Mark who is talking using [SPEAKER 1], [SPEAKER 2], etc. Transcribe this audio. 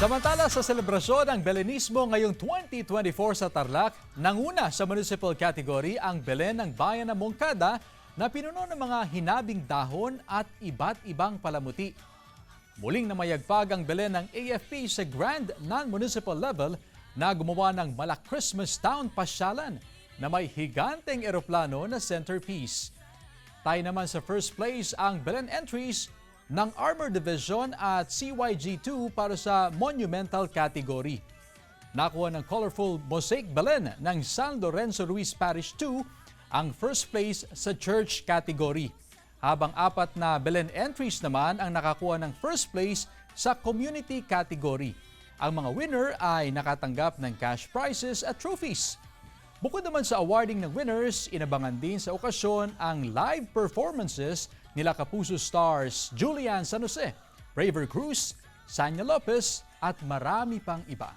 [SPEAKER 1] Samantala sa selebrasyon ng Belenismo ngayong 2024 sa Tarlac, nanguna sa municipal category ang Belen ng Bayan ng Moncada na pinuno ng mga hinabing dahon at iba't ibang palamuti. Muling namayagpag ang Belen ng AFP sa Grand Non-Municipal level na gumawa ng Mala Christmas Town pasyalan na may higanteng eroplano na centerpiece. Tayo naman sa first place ang Belen entries ng Armor Division at CYG2 para sa Monumental category. Nakuha ng colorful mosaic Belen ng San Lorenzo Ruiz Parish 2 ang first place sa Church category. Habang apat na Belen entries naman ang nakakuha ng first place sa Community category. Ang mga winner ay nakatanggap ng cash prizes at trophies. Bukod naman sa awarding ng winners, inabangan din sa okasyon ang live performances nila Kapuso stars Julian San Jose, Braver Cruz, Sanya Lopez at marami pang iba.